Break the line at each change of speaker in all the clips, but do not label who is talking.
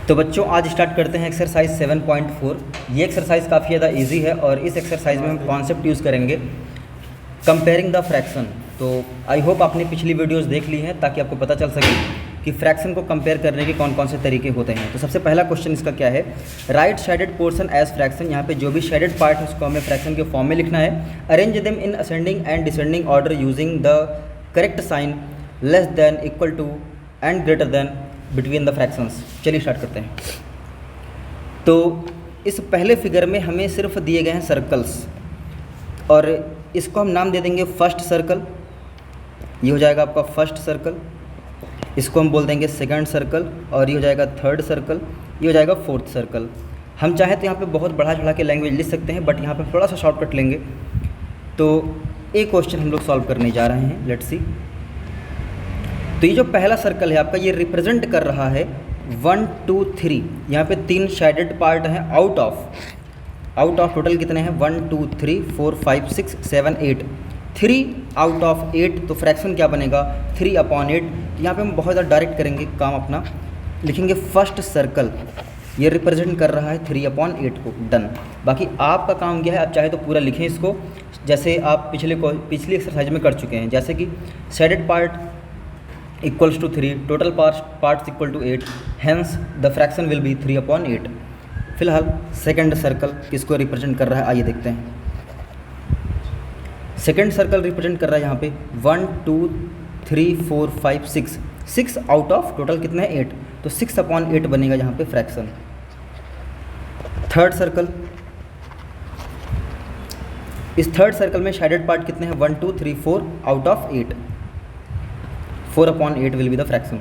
तो बच्चों आज स्टार्ट करते हैं एक्सरसाइज 7.4। ये एक्सरसाइज काफ़ी ज़्यादा इजी है और इस एक्सरसाइज में हम कॉन्सेप्ट यूज़ करेंगे कंपेयरिंग द फ्रैक्शन। तो आई होप आपने पिछली वीडियोस देख ली हैं ताकि आपको पता चल सके कि फ्रैक्शन को कंपेयर करने के कौन कौन से तरीके होते हैं। तो सबसे पहला क्वेश्चन इसका क्या है, write shaded portion as fraction. यहाँ पे जो भी शेडेड पार्ट है उसको हमें फ्रैक्शन के फॉर्म में लिखना है। Arrange them in ascending and descending order using the correct sign less than, equal to and greater than between the fractions. चलिए स्टार्ट करते हैं। तो इस पहले फिगर में हमें सिर्फ दिए गए हैं सर्कल्स और इसको हम नाम दे देंगे फर्स्ट सर्कल। ये हो जाएगा आपका फर्स्ट सर्कल। इसको हम बोल देंगे सेकंड सर्कल और ये हो जाएगा थर्ड सर्कल। ये हो जाएगा फोर्थ सर्कल। हम चाहे तो यहाँ पे बहुत बढ़ा चढ़ा के लैंग्वेज लिख सकते हैं बट यहाँ पे थोड़ा सा शॉर्टकट लेंगे। तो एक क्वेश्चन हम लोग सॉल्व करने जा रहे हैं, लेट्स सी। तो ये जो पहला सर्कल है आपका, ये रिप्रेजेंट कर रहा है 1 2 3। यहाँ पे 3 शेडेड पार्ट हैं आउट ऑफ टोटल कितने हैं 1 2 3 4 5 6 7 8। 3 आउट ऑफ 8 तो फ्रैक्शन क्या बनेगा 3/8। यहाँ पे हम बहुत ज़्यादा डायरेक्ट करेंगे काम अपना, लिखेंगे फर्स्ट सर्कल। ये रिप्रेजेंट कर रहा है 3/8 को, डन। बाकी आपका काम क्या है, आप चाहे तो पूरा लिखें इसको जैसे आप पिछली एक्सरसाइज में कर चुके हैं, जैसे कि shaded part equals to 3, total parts equal to 8, hence the fraction will be 3/8। फिलहाल सेकंड सर्कल किसको रिप्रेजेंट कर रहा है आइए देखते हैं। सेकंड सर्कल रिप्रेजेंट कर रहा है यहाँ पे 1 2 3 4 5 6। 6 आउट ऑफ टोटल कितने हैं 8, तो 6/8 बनेगा यहाँ पे फ्रैक्शन। थर्ड सर्कल, इस थर्ड सर्कल में शेडेड पार्ट कितने हैं 1 2 3 4 out of 8, 4/8 will be the fraction.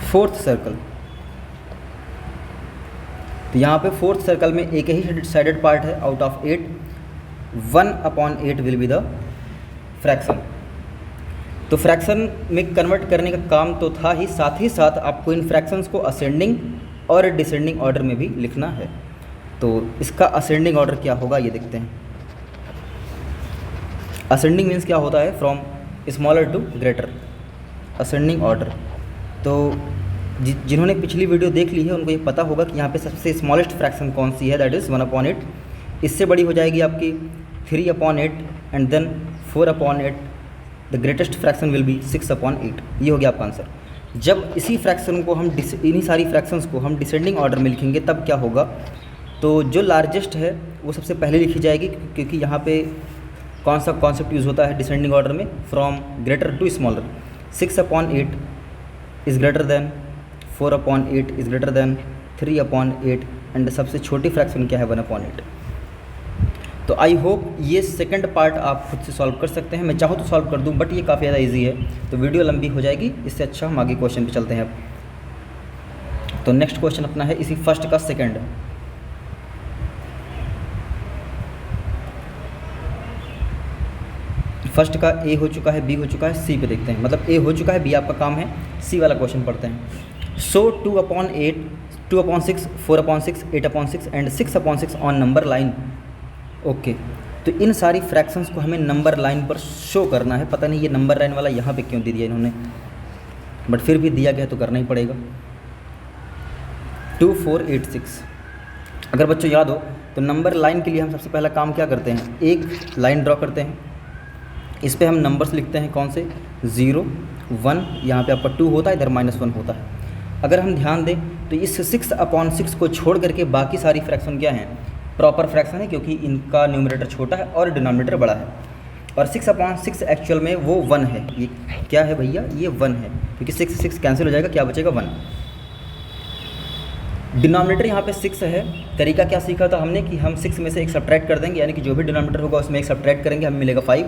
Fourth circle, तो यहाँ पे फोर्थ सर्कल में एक ही शेडेड पार्ट है out of 8, 1/8 will be the fraction. तो फ्रैक्शन में कन्वर्ट करने का काम तो था ही, साथ आपको इन फ्रैक्शंस को असेंडिंग और डिसेंडिंग ऑर्डर में भी लिखना है। तो इसका असेंडिंग ऑर्डर क्या होगा ये देखते हैं। असेंडिंग मीन्स क्या होता है, from smaller to greater, ascending order. तो जिन्होंने पिछली वीडियो देख ली है उनको ये पता होगा कि यहाँ पे सबसे स्मॉलेस्ट फ्रैक्शन कौन सी है, दैट इज़ 1/8। इससे बड़ी हो जाएगी आपकी 3/8 and then 4/8। The greatest fraction will be 6/8। ये हो गया आपका आंसर। जब इसी फ्रैक्शन को हम इन्हीं सारी फ्रैक्शंस को हम डिसेंडिंग ऑर्डर में लिखेंगे तब क्या होगा, तो जो लार्जेस्ट है वो सबसे पहले लिखी जाएगी, क्योंकि यहाँ पे कौन सा कॉन्सेप्ट यूज़ होता है डिसेंडिंग ऑर्डर में, from greater to smaller. 6/8 is greater than 4/8 is greater than 3/8 and सबसे छोटी फ्रैक्शन क्या है 1/8। तो आई होप ये सेकंड पार्ट आप खुद से सॉल्व कर सकते हैं। मैं चाहूँ तो सॉल्व कर दूँ बट ये काफ़ी ज़्यादा इजी है तो वीडियो लंबी हो जाएगी, इससे अच्छा हम आगे क्वेश्चन पे चलते हैं अब। तो नेक्स्ट क्वेश्चन अपना है इसी फर्स्ट का सेकंड। फर्स्ट का ए हो चुका है, बी हो चुका है, सी पे देखते हैं। मतलब ए हो चुका है, बी आपका काम है, सी वाला क्वेश्चन पढ़ते हैं। सो 2/8, 2/6, 4/6, 8/6 and 6/6 on number line. Okay, तो इन सारी फ्रैक्शंस को हमें नंबर लाइन पर शो करना है। पता नहीं ये नंबर लाइन वाला यहाँ पे क्यों दे दिया इन्होंने, बट फिर भी दिया गया तो करना ही पड़ेगा। 2 4 8 6। अगर बच्चों याद हो तो नंबर लाइन के लिए हम सबसे पहला काम क्या करते हैं, एक लाइन ड्रॉ करते हैं। इस पे हम नंबर्स लिखते हैं कौन से 0 1, यहाँ पे आपका 2 होता है, इधर -1 होता है। अगर हम ध्यान दें तो इस 6/6 को छोड़ करके बाकी सारी फ्रैक्शन क्या हैं, प्रॉपर फ्रैक्शन है, क्योंकि इनका न्यूमरेटर छोटा है और डिनोमिनेटर बड़ा है। और 6/6 एक्चुअल में वो 1 है। ये क्या है भैया, ये 1 है, क्योंकि 6 कैंसिल हो जाएगा, क्या बचेगा 1। डिनोमिनेटर यहाँ पे 6 है। तरीका क्या सीखा था हमने कि हम 6 में से एक सब्ट्रैक्ट कर देंगे, यानी कि जो भी डिनोमिनेटर होगा उसमें एक सब्ट्रैक्ट करेंगे, हमें मिलेगा 5।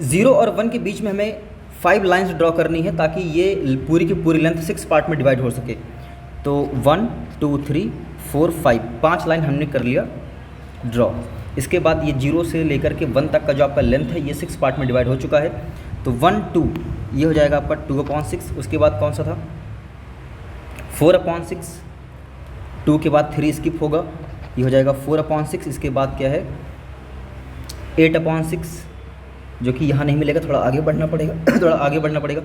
0 और 1 के बीच में हमें 5 लाइंस ड्रॉ करनी है ताकि ये पूरी की पूरी लेंथ 6 पार्ट में डिवाइड हो सके। तो 1 2 3 4 5, 5 लाइन हमने कर लिया ड्रॉ। इसके बाद ये 0 से लेकर के 1 तक का जो आपका लेंथ है ये 6 पार्ट में डिवाइड हो चुका है। तो 1 2 ये हो जाएगा आपका 2/6। उसके बाद कौन सा था 4/6, 2 के बाद 3 स्किप होगा, ये हो जाएगा 4/6। इसके बाद क्या है 8/6, जो कि यहाँ नहीं मिलेगा, थोड़ा आगे बढ़ना पड़ेगा थोड़ा आगे बढ़ना पड़ेगा।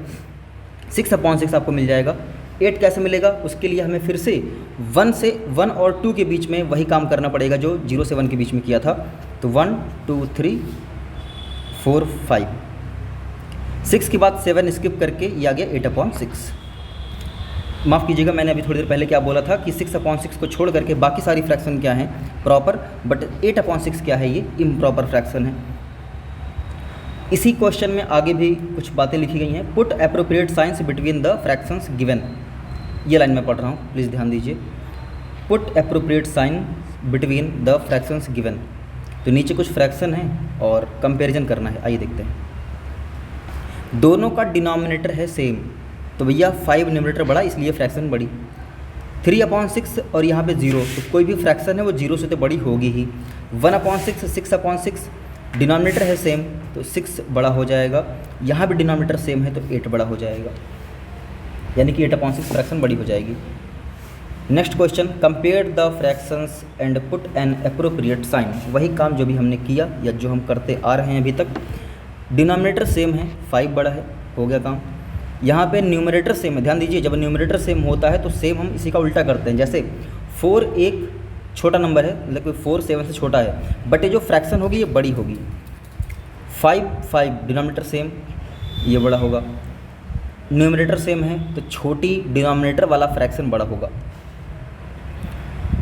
6/6 आपको मिल जाएगा 8 कैसे मिलेगा, उसके लिए हमें फिर से 1 और 2 के बीच में वही काम करना पड़ेगा जो 0 से 1 के बीच में किया था। तो 1 2 3 4 5, 6 के बाद 7 स्किप करके ये आ गया 8/6। माफ़ कीजिएगा, मैंने अभी थोड़ी देर पहले क्या बोला था कि 6/6 को छोड़ करके बाकी सारी फ्रैक्शन क्या हैं प्रॉपर, बट 8/6 क्या है, ये इम्प्रॉपर फ्रैक्शन है। इसी क्वेश्चन में आगे भी कुछ बातें लिखी गई हैं। Put appropriate signs between the fractions given, ये लाइन में पढ़ रहा हूँ, प्लीज़ ध्यान दीजिए। Put appropriate sign between the fractions given, तो नीचे कुछ फ्रैक्शन है और कंपैरिजन करना है। आइए देखते हैं। दोनों का डिनोमिनेटर है सेम, तो भैया 5 न्यूमरेटर बड़ा इसलिए फ्रैक्शन बड़ी। 3/6 और यहाँ पे 0, तो कोई भी फ्रैक्शन है वो 0 से तो बड़ी होगी ही। 1/6 6/6, डिनोमिनेटर है सेम तो 6 बड़ा हो जाएगा, यहाँ भी डिनोमिनेटर सेम है तो 8 बड़ा हो जाएगा, यानी कि 8/6 फ्रैक्शन बड़ी हो जाएगी। Next question, compare the fractions and put an appropriate sign. वही काम जो भी हमने किया या जो हम करते आ रहे हैं अभी तक। डिनोमिनेटर सेम है, 5 बड़ा है, हो गया काम। यहाँ पे न्यूमरेटर सेम है, ध्यान दीजिए, जब न्यूमरेटर सेम होता है तो सेम हम इसी का उल्टा करते हैं। जैसे 4 एक छोटा नंबर है, मतलब 4 7 से छोटा है, बट ये जो फ्रैक्शन होगी ये बड़ी होगी। 5 डिनोमिनेटर सेम, ये बड़ा होगा। न्यूमरेटर सेम है तो छोटी डिनोमिनेटर वाला फ्रैक्शन बड़ा होगा।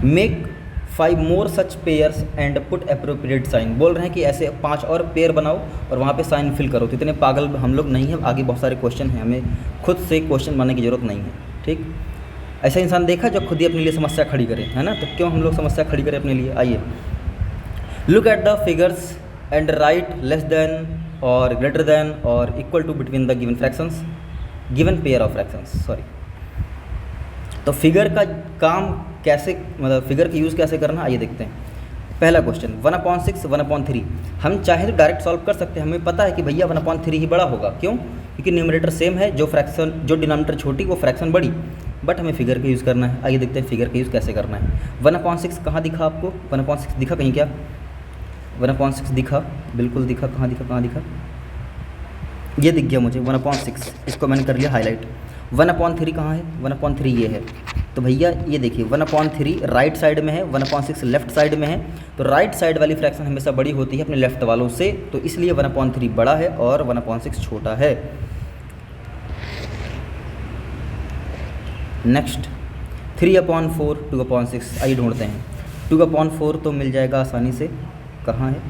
Make 5 more such pairs and put appropriate sign, बोल रहे हैं कि ऐसे 5 और पेयर बनाओ और वहाँ पे साइन फिल करो। तो इतने पागल हम लोग नहीं हैं, आगे बहुत सारे क्वेश्चन हैं, हमें खुद से क्वेश्चन बनाने की ज़रूरत नहीं है। ठीक, ऐसा इंसान देखा जो खुद ही अपने लिए समस्या खड़ी करे, है ना, तो क्यों हम लोग समस्या खड़ी करें अपने लिए। आइए, look at the figures and write less than और ग्रेटर देन और equal to between the given fractions, given pair of fractions, sorry. तो फिगर का काम कैसे, मतलब फिगर का यूज़ कैसे करना, आइए देखते हैं। पहला क्वेश्चन 1/6 1/3, हम चाहे तो डायरेक्ट सॉल्व कर सकते हैं, हमें पता है कि भैया 1/3 ही बड़ा होगा। क्यों? क्योंकि न्यूमरेटर सेम है, जो फ्रैक्शन जो डिनोमिनेटर छोटी वो फ्रैक्शन बड़ी, बट हमें फिगर का यूज़ करना है। आइए देखते हैं फिगर का यूज़ कैसे करना है। 1/6 कहाँ दिखा आपको? 1/6 दिखा कहीं क्या? 1/6 दिखा, बिल्कुल दिखा। कहाँ दिखा? ये दिख गया मुझे 1/6, इसको मैंने कर लिया हाईलाइट। 1/3 कहाँ है? 1/3 ये है। तो भैया ये देखिए 1/3 राइट साइड में है, 1/6 लेफ्ट साइड में है। तो राइट साइड वाली फ्रैक्शन हमेशा बड़ी होती है अपने लेफ्ट वालों से, तो इसलिए 1/3 बड़ा है और 1/6 छोटा है। नेक्स्ट 3/4 2/6, आइए ढूंढते हैं। 2/4 तो मिल जाएगा आसानी से, कहाँ है,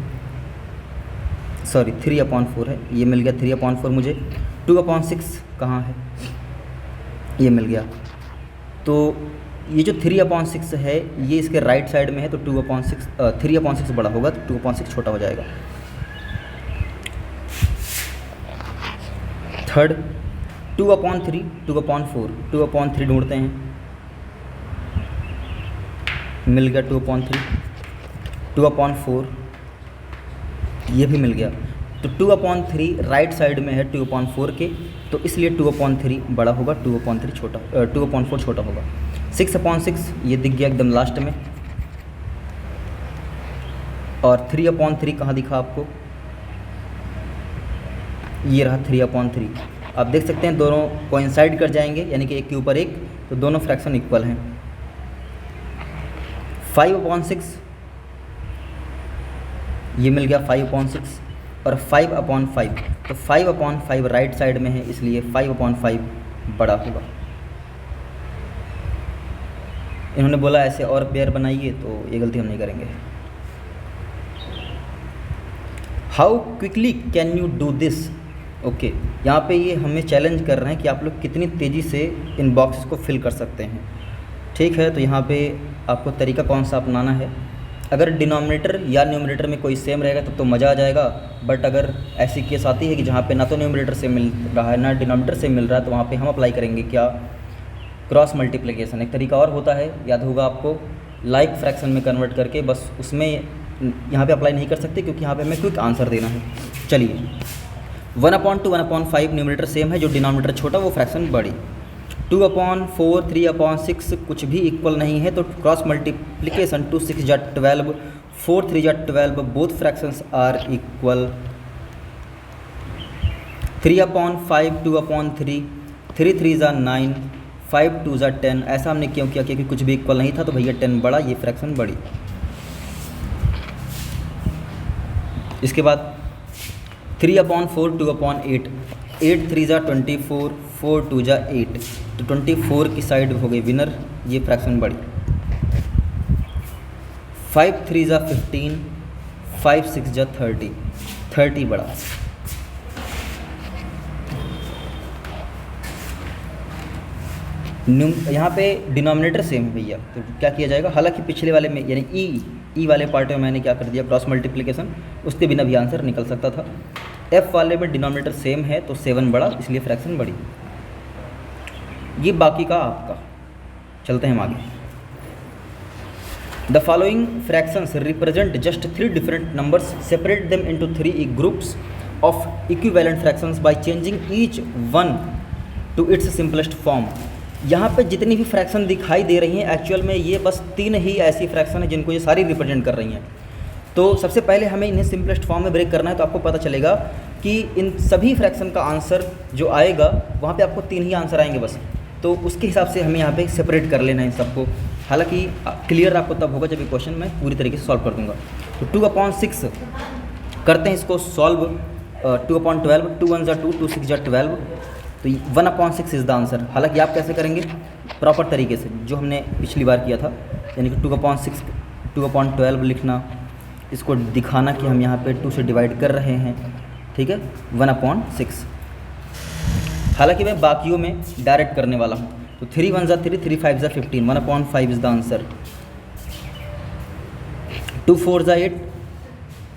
सॉरी 3/4 है, ये मिल गया 3/4 मुझे। 2/6 कहाँ है? ये मिल गया। तो ये जो 3/6 है ये इसके राइट साइड में है, तो 3/6 बड़ा होगा, तो 2/6 छोटा हो जाएगा। थर्ड 2/3 2/4, 2/3 ढूंढते हैं, मिल गया 2/3। 2/4 ये भी मिल गया। तो 2/3 राइट साइड में है 2/4 के, तो इसलिए 2/3 बड़ा होगा, 2/4 छोटा होगा। 6/6 ये दिख गया एकदम लास्ट में, और 3/3 कहाँ दिखा आपको? ये रहा 3/3। आप देख सकते हैं दोनों कोइंसाइड कर जाएंगे, यानी कि एक के ऊपर एक, तो दोनों फ्रैक्शन इक्वल हैं। 5/6 ये मिल गया 5/6 और 5/5, तो 5/5 राइट साइड में है, इसलिए 5/5 बड़ा होगा। इन्होंने बोला ऐसे और पेयर बनाइए, तो ये गलती हम नहीं करेंगे। How quickly can you do this? Okay, यहाँ पे ये हमें चैलेंज कर रहे हैं कि आप लोग कितनी तेज़ी से इन बॉक्सेस को फिल कर सकते हैं। ठीक है, तो यहाँ पे आपको तरीका कौन सा अपनाना है। अगर डिनोमिनेटर या न्यूमरेटर में कोई सेम रहेगा तब तो मज़ा आ जाएगा, बट अगर ऐसी केस आती है कि जहाँ पे ना तो न्यूमरेटर से मिल रहा है ना डिनोमिनेटर से मिल रहा है, तो वहाँ पे हम अप्लाई करेंगे क्या? Cross multiplication. एक तरीका और होता है, याद होगा आपको, लाइक फ्रैक्शन में कन्वर्ट करके, बस उसमें यहाँ पे अप्लाई नहीं कर सकते क्योंकि यहाँ पे हमें क्विक आंसर देना है। चलिए 1/2 1/5 न्यूमरेटर सेम है, जो डिनोमिनेटर छोटा वो फ्रैक्शन बड़ी। 2/4 3/6 कुछ भी इक्वल नहीं है, तो क्रॉस मल्टीप्लिकेशन 2 6 जा 12 4 3 जा 12, बोथ फ्रैक्शंस आर इक्वल। 3/5 2/3 3 3 जा 9 5 2 ज़ा 10। ऐसा हमने क्यों किया? क्योंकि कुछ भी इक्वल नहीं था तो भैया 10 बड़ा, ये फ्रैक्शन बड़ी। इसके बाद 3/4 2/8, 8 3 ज़ा 24, 4 2 ज़ा 8, तो 24 की साइड हो गई विनर, ये फ्रैक्शन बड़ी। 5 3 ज़ा 15, 5 6 ज़ा 30, 30 बड़ा। यहाँ पे डिनोमिनेटर सेम है भैया, तो क्या किया जाएगा? हालांकि पिछले वाले में यानी ई वाले पार्ट में मैंने क्या कर दिया, क्रॉस मल्टीप्लिकेशन, उसके बिना भी आंसर निकल सकता था। एफ वाले में डिनोमिनेटर सेम है तो 7 बड़ा, इसलिए फ्रैक्शन बड़ी। ये बाकी का आपका। चलते हैं हम आगे। The following fractions represent just 3 different numbers, separate them into 3 groups of equivalent fractions by changing each one two it's simplest form. यहाँ पे जितनी भी फ्रैक्शन दिखाई दे रही हैं एक्चुअल में ये बस 3 ही ऐसी फ्रैक्शन है जिनको ये सारी रिप्रेजेंट कर रही हैं। तो सबसे पहले हमें इन्हें सिंपलेस्ट फॉर्म में ब्रेक करना है, तो आपको पता चलेगा कि इन सभी फ्रैक्शन का आंसर जो आएगा वहाँ पे आपको 3 ही आंसर आएंगे बस। तो उसके हिसाब से हमें यहाँ पे सेपरेट कर लेना है इन सबको। हालांकि क्लियर आपको तब होगा जब ये क्वेश्चन मैं पूरी तरीके से सॉल्व कर दूँगा। तो 2/6 करते हैं इसको सॉल्व। 2/12, 2 1 ज़ा 2, 2 6 ज़ा 12, तो 1/6 इज़ द आंसर। हालांकि आप कैसे करेंगे? प्रॉपर तरीके से जो हमने पिछली बार किया था, यानी कि 2/6 2/12 लिखना, इसको दिखाना कि हम यहाँ पे 2 से डिवाइड कर रहे हैं, ठीक है, 1/6। हालांकि मैं बाकियों में डायरेक्ट करने वाला हूँ। तो 3 1 ज़ा 3, 3 5 ज़ा 15, 1/5 इज़ द आंसर। 2 4 ज़ा 8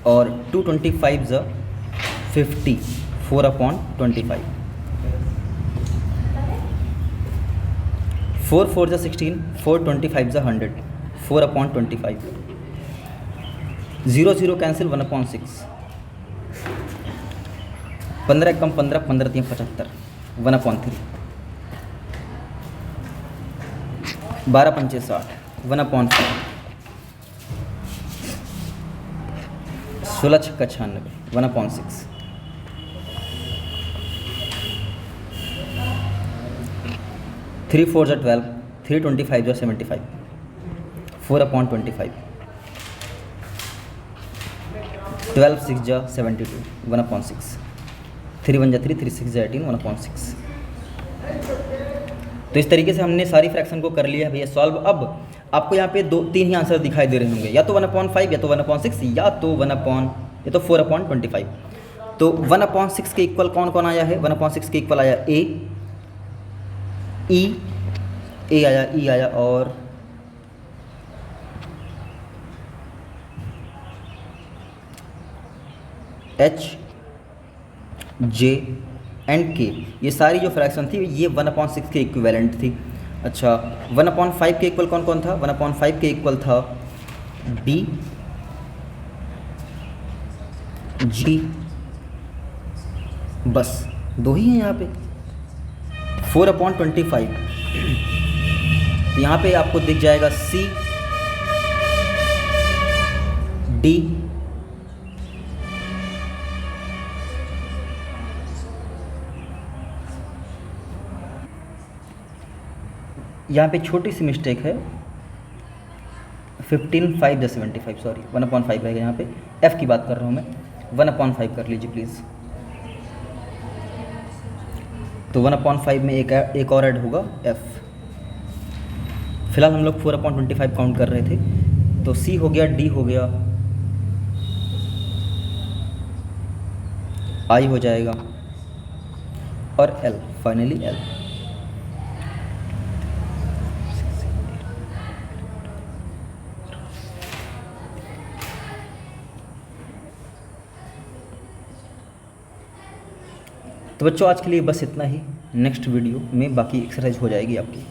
और 2 25 ज़ा 50, 4/25। 4 4 ज़ा 16, 4 25 ज़ा 100, 4/25। 0 0 कैंसिल, 1/6। 15 कम 15, 15 3 75, 1/3। 12 5 60, 1/4। 16 6 96, 1/6। 3 4 ज़ा 12, 3 25 ज़ा 75, 4/25। 12 6 ज़ा 72, 1/6। 3 1 ज़ा 3, 3 6 ज़ा 18, 1/6। तो इस तरीके से हमने सारी फ्रैक्शन को कर लिया है भैया सॉल्व। अब आपको यहाँ पे 2 3 ही आंसर दिखाई दे रहे होंगे, या तो 1/5, या तो 1/6, या तो 4/25। तो 1/6 के इक्वल कौन कौन आया है? 1/6 के इक्वल आया ए आया, ई आया और एच जे एंड के। ये सारी जो फ्रैक्शन थी ये 1/6 के इक्विवेलेंट थी। अच्छा, 1/5 के इक्वल कौन कौन था? 1/5 के इक्वल था बी, जी, बस 2 ही हैं यहाँ पे। 4/25, तो यहाँ पे आपको दिख जाएगा सी, डी, यहाँ पे छोटी सी मिस्टेक है, 15 5 ज़ा 75, सॉरी 1/5 रहेगा यहाँ पे। एफ़ की बात कर रहा हूँ मैं, 1/5 कर लीजिए प्लीज़। तो 1/5 में एक और ऐड होगा एफ़। फिलहाल हम लोग 4/25 काउंट कर रहे थे। तो सी हो गया, डी हो गया, आई हो जाएगा और एल, फाइनली एल। तो बच्चों आज के लिए बस इतना ही। नेक्स्ट वीडियो में बाकी एक्सरसाइज हो जाएगी आपकी।